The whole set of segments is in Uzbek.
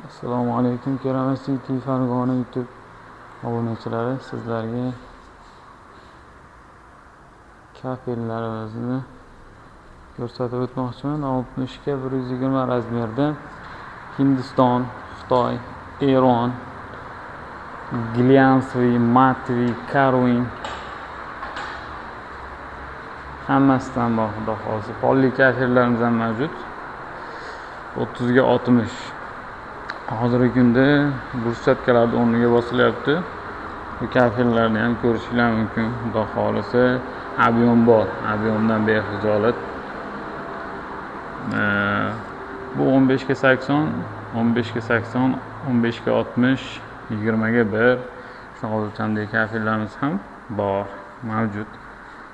Assalomu alaykum Kerama City Farg'ona YouTube obunachilari. Sizlarga kafellarimizni ko'rsatib o'tmoqchiman. 60 ga 120 razmerda Hindiston, Xitoy, Eron, Glyansviy, Matviy, Karwin hammasidan bor. Xudo xohlasa polli kafellarimiz ham mavjud. 30 ga 60. Hozirgi kunda ruschatkalarda o'rniga bosilyapti. Bu kafellarni ham ko'rishinglar mumkin. Xudo xohlasa ob'yom bor. Ob'yomdan bexijolat. Bu 15 ga 80, 15 ga 80, 15 ga 60, 20 ga 1 shunaqa o'lchamdagi kafellarimiz ham bor, mavjud.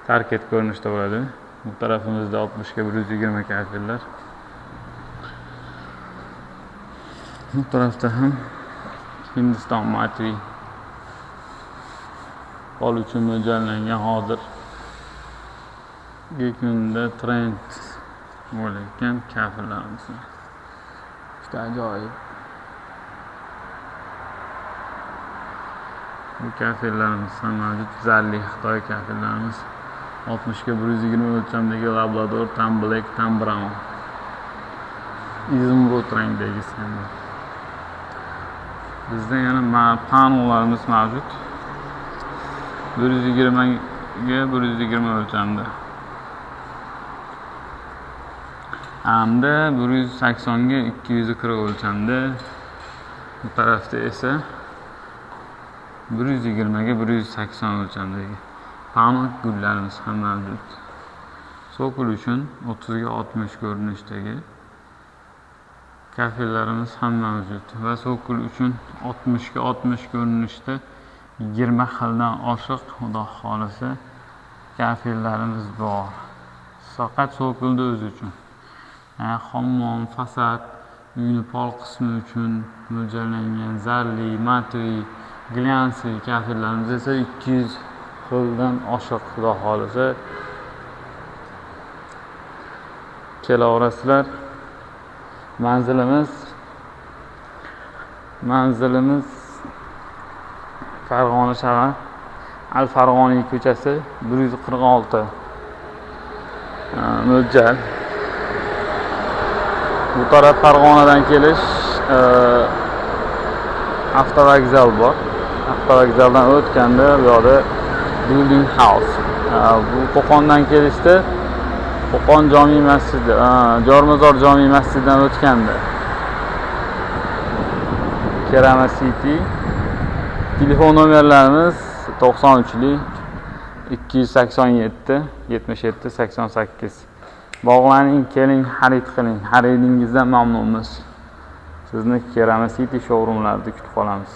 Tarket ko'rinishda bo'ladi. Bu tarafimizda 60 ga 120 kafellar. Bu tarafda ham Hindiston Matviy pol uchun mo'ljallangan hozirgi kunda trend bo'layotgan kafellarimiz. Juda ajoyib. Bu kafellarimiz ham mavjud. Zalli Xitoy kafellarimiz 60 ga 120 o'lchamdagi Labrador, Tam Black, Tam Brown. Izumrud rangdagisi ham bor. Bizda yana panolarimiz mavjud. 120 ga 120 o'lchamda. Hamda 180 ga 240 o'lchamda. Bu tarafda esa 120 ga 180 o'lchamdagi pano gullarimiz ham mavjud. Sokol uchun 30 ga 60 ko'rinishdagi kafellarimiz ham mavjud va sokol uchun 60 ga 60 ko'rinishda 20 xildan oshiq xudo xolasa kafellarimiz bor. Faqat sokolda o'zi uchun. Hammom, fasad, uyni pol qismi uchun mo'ljallangan Zalli, Matviy, Glyansviy kafellarimiz esa 200 xildan oshiq xudo xolasa kelaverasizlar. Manzilimiz Farg'ona shahar Al-Farg'oniy ko'chasi 146 mo'ljal. Bu taraf Farg'onadan kelish avtovokzal bor. Avtovokzaldan o'tganda bu yoqda Building House. Bu Qo'qondan kelishda Qo'qon jome masjidi, Jormazor jome masjididan o'tganda Kerama City. Telefon nomerlarimiz 93lik 287 77 88. Bog'laning, keling, xarid qiling. Xaridingizdan mamnunmiz. Sizni Kerama City showroomlarida kutib qolamiz.